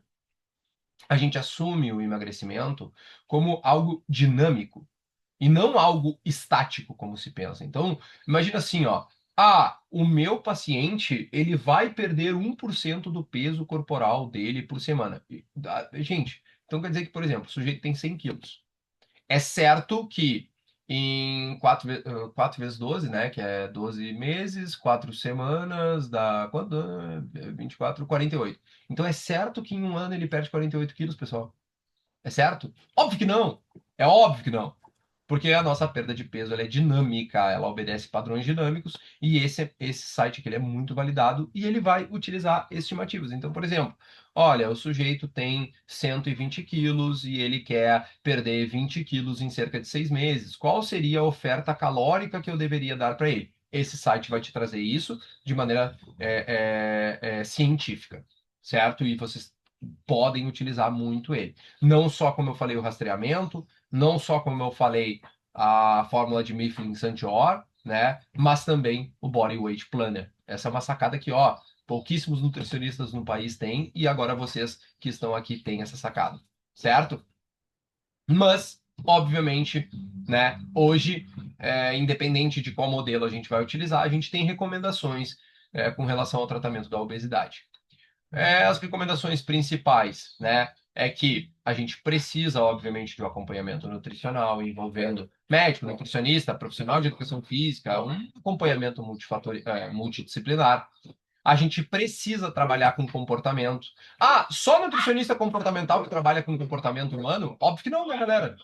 a gente assume o emagrecimento como algo dinâmico e não algo estático, como se pensa. Então, imagina assim, ó. O meu paciente, ele vai perder 1% do peso corporal dele por semana. Gente, então quer dizer que, por exemplo, o sujeito tem 100 quilos. É certo que em 4 vezes 12, né, que é 12 meses, 4 semanas, dá quanto? 24, 48. Então é certo que em um ano ele perde 48 quilos, pessoal. É certo? Óbvio que não. É óbvio que não. Porque a nossa perda de peso ela é dinâmica, ela obedece padrões dinâmicos, e esse site aqui ele é muito validado e ele vai utilizar estimativas. Então, por exemplo, olha, o sujeito tem 120 quilos e ele quer perder 20 quilos em cerca de 6 meses. Qual seria a oferta calórica que eu deveria dar para ele? Esse site vai te trazer isso de maneira científica, certo? E vocês podem utilizar muito ele. Não só, como eu falei, o rastreamento, não só, como eu falei, a fórmula de Mifflin-Santior, né? Mas também o Body Weight Planner. Essa é uma sacada que, ó, pouquíssimos nutricionistas no país têm e agora vocês que estão aqui têm essa sacada, certo? Mas, obviamente, né, hoje, independente de qual modelo a gente vai utilizar, a gente tem recomendações com relação ao tratamento da obesidade. As recomendações principais, né, é que a gente precisa, obviamente, de um acompanhamento nutricional envolvendo médico, nutricionista, profissional de educação física, um acompanhamento multidisciplinar. A gente precisa trabalhar com comportamento. Só nutricionista comportamental que trabalha com comportamento humano? Óbvio que não, né, galera?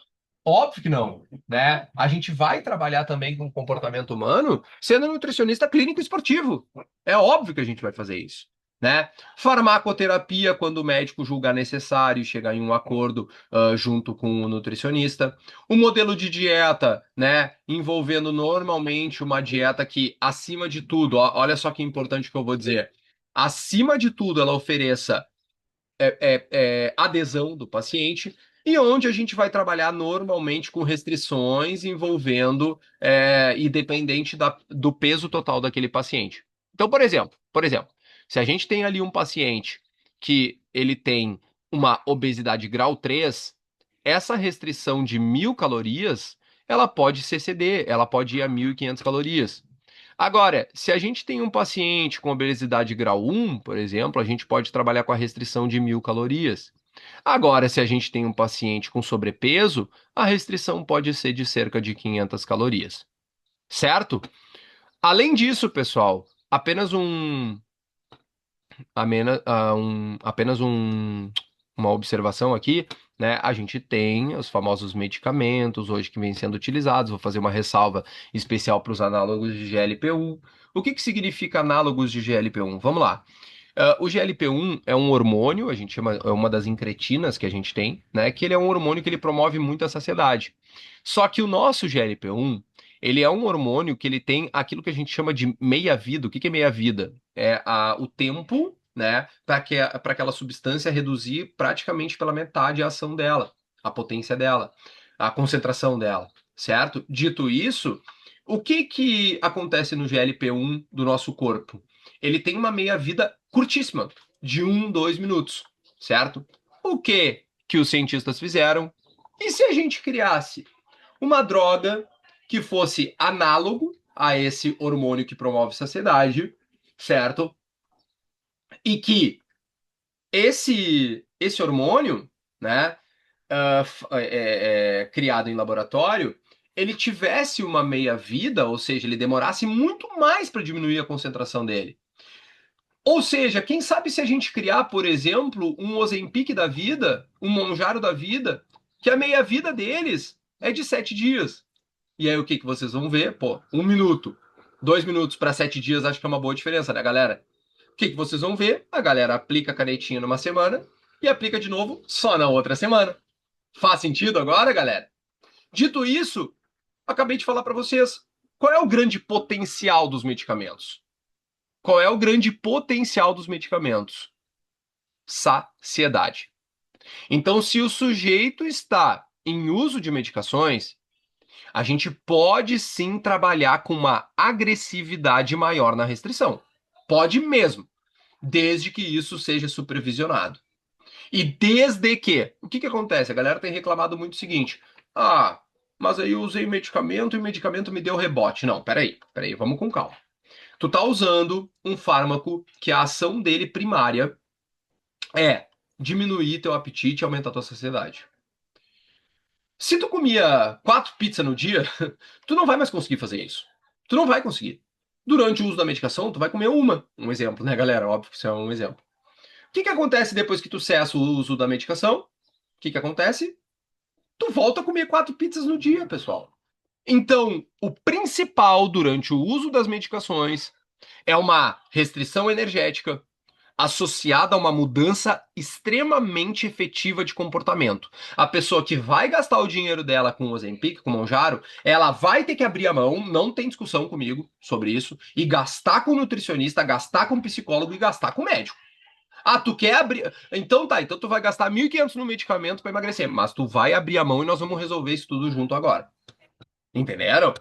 Óbvio que não, né? A gente vai trabalhar também com comportamento humano sendo nutricionista clínico esportivo. É óbvio que a gente vai fazer isso, né? Farmacoterapia, quando o médico julgar necessário e chegar em um acordo junto com o nutricionista. O modelo de dieta, né? Envolvendo normalmente uma dieta que, acima de tudo, olha só que importante que eu vou dizer. Acima de tudo, ela ofereça adesão do paciente, e onde a gente vai trabalhar normalmente com restrições envolvendo e dependente do peso total daquele paciente. Então, por exemplo, se a gente tem ali um paciente que ele tem uma obesidade grau 3, essa restrição de 1.000 calorias, ela pode se exceder, ela pode ir a 1.500 calorias. Agora, se a gente tem um paciente com obesidade grau 1, por exemplo, a gente pode trabalhar com a restrição de 1.000 calorias. Agora, se a gente tem um paciente com sobrepeso, a restrição pode ser de cerca de 500 calorias. Certo? Além disso, pessoal, uma observação aqui, né? A gente tem os famosos medicamentos hoje que vêm sendo utilizados. Vou fazer uma ressalva especial para os análogos de GLP-1. O que que significa análogos de GLP-1? Vamos lá. O GLP-1 é um hormônio, a gente chama, é uma das incretinas que a gente tem, né? Que ele é um hormônio que ele promove muito a saciedade. Só que o nosso GLP-1, ele é um hormônio que ele tem aquilo que a gente chama de meia-vida. O que que é meia-vida? É o tempo, né, para aquela substância reduzir praticamente pela metade a ação dela, a potência dela, a concentração dela, certo? Dito isso, o que que acontece no GLP-1 do nosso corpo? Ele tem uma meia-vida curtíssima, de 2 minutos, certo? O que que os cientistas fizeram? E se a gente criasse uma droga que fosse análogo a esse hormônio que promove saciedade, certo? E que esse hormônio, né, criado em laboratório, ele tivesse uma meia-vida, ou seja, ele demorasse muito mais para diminuir a concentração dele. Ou seja, quem sabe se a gente criar, por exemplo, um Ozempic da vida, um Monjaro da vida, que a meia-vida deles é de 7 dias. E aí o que que vocês vão ver? Pô, 1 minuto, 2 minutos para 7 dias, acho que é uma boa diferença, né, galera? O que que vocês vão ver? A galera aplica a canetinha numa semana e aplica de novo só na outra semana. Faz sentido agora, galera? Dito isso, acabei de falar para vocês. Qual é o grande potencial dos medicamentos? Qual é o grande potencial dos medicamentos? Saciedade. Então, se o sujeito está em uso de medicações, a gente pode sim trabalhar com uma agressividade maior na restrição. Pode mesmo, desde que isso seja supervisionado. E desde que, o que que acontece? A galera tem reclamado muito o seguinte: ah, mas aí eu usei medicamento e o medicamento me deu rebote. Não, peraí, vamos com calma. Tu tá usando um fármaco que a ação dele primária é diminuir teu apetite e aumentar tua saciedade. Se tu comia 4 pizzas no dia, tu não vai mais conseguir fazer isso. Tu não vai conseguir. Durante o uso da medicação, tu vai comer uma. Um exemplo, né, galera? Óbvio que isso é um exemplo. O que que acontece depois que tu cessa o uso da medicação? O que que acontece? Tu volta a comer 4 pizzas no dia, pessoal. Então, o principal durante o uso das medicações é uma restrição energética, associada a uma mudança extremamente efetiva de comportamento. A pessoa que vai gastar o dinheiro dela com o Ozempic, com o Monjaro, ela vai ter que abrir a mão, não tem discussão comigo sobre isso, e gastar com o nutricionista, gastar com o psicólogo e gastar com o médico. Ah, tu quer abrir. Então tá, então tu vai gastar 1.500 no medicamento para emagrecer, mas tu vai abrir a mão e nós vamos resolver isso tudo junto agora. Entenderam?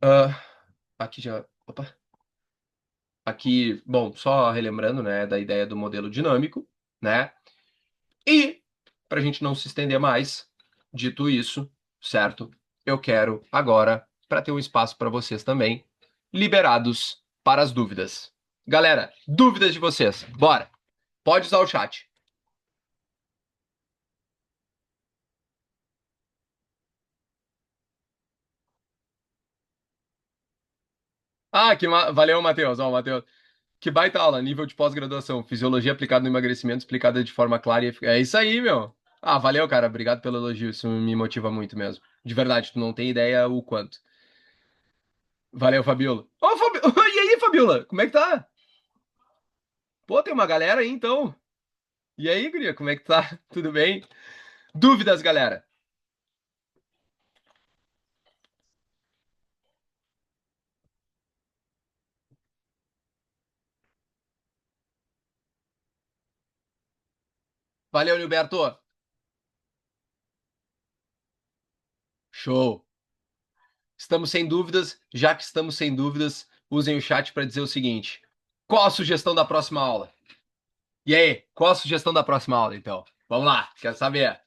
Ah, aqui já. Opa. Aqui, bom, só relembrando, né, da ideia do modelo dinâmico, né? E, para a gente não se estender mais, dito isso, certo? Eu quero agora, para ter um espaço para vocês também, liberados para as dúvidas. Galera, dúvidas de vocês? Bora! Pode usar o chat. Valeu, Matheus. Ó, Matheus. Que baita aula, nível de pós-graduação. Fisiologia aplicada no emagrecimento, explicada de forma clara e eficaz. É isso aí, meu. Ah, valeu, cara. Obrigado pelo elogio. Isso me motiva muito mesmo. De verdade, tu não tem ideia o quanto. Valeu, Fabiola. Ô, Fabi... E aí, Fabiola? Como é que tá? Pô, tem uma galera aí então. E aí, guria, como é que tá? Tudo bem? Dúvidas, galera? Valeu, Gilberto. Show. Estamos sem dúvidas. Já que estamos sem dúvidas, usem o chat para dizer o seguinte: qual a sugestão da próxima aula? E aí, qual a sugestão da próxima aula, então? Vamos lá, quero saber.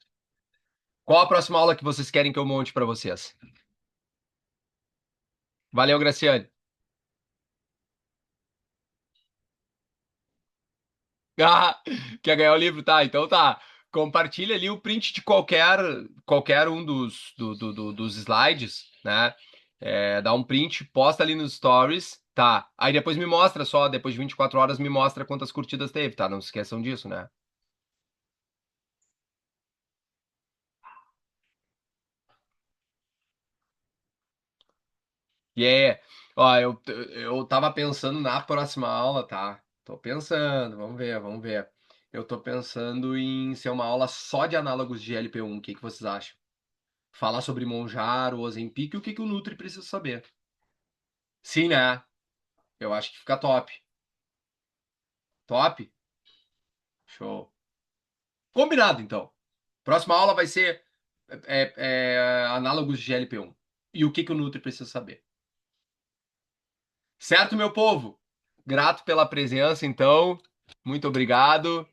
Qual a próxima aula que vocês querem que eu monte para vocês? Valeu, Graciane. Ah, quer ganhar o livro? Tá, então tá. Compartilha ali o print de qualquer um dos slides, né? Dá um print, posta ali nos stories, tá? Aí depois me mostra só, depois de 24 horas, me mostra quantas curtidas teve, tá? Não se esqueçam disso, né? E aí, ó, eu tava pensando na próxima aula, tá? Tô pensando, vamos ver. Eu tô pensando em ser uma aula só de análogos de LP1. O que que vocês acham? Falar sobre Monjaro, Ozempic e o que que o Nutri precisa saber. Sim, né? Eu acho que fica top. Top? Show. Combinado, então. Próxima aula vai ser análogos de GLP-1. E o que que o Nutri precisa saber. Certo, meu povo? Grato pela presença, então. Muito obrigado.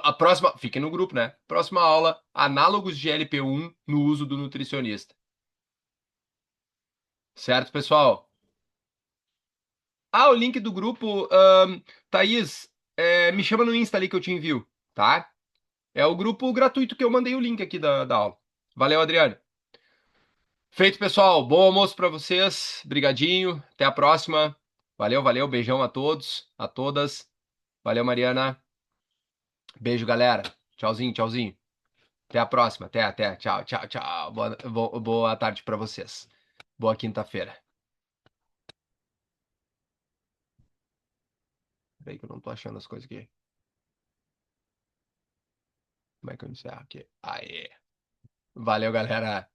A próxima. Fiquem no grupo, né? Próxima aula: análogos de GLP-1 no uso do nutricionista. Certo, pessoal? Ah, o link do grupo. Thaís, me chama no Insta ali que eu te envio, tá? É o grupo gratuito que eu mandei o link aqui da aula. Valeu, Adriano. Feito, pessoal. Bom almoço para vocês. Brigadinho. Até a próxima. Valeu, valeu. Beijão a todos, a todas. Valeu, Mariana. Beijo, galera. Tchauzinho, tchauzinho. Até a próxima. Até. Tchau, tchau, tchau. Boa tarde para vocês. Boa quinta-feira. Peraí que eu não tô achando as coisas aqui. Como é que eu encerro aqui? Aê. Valeu, galera.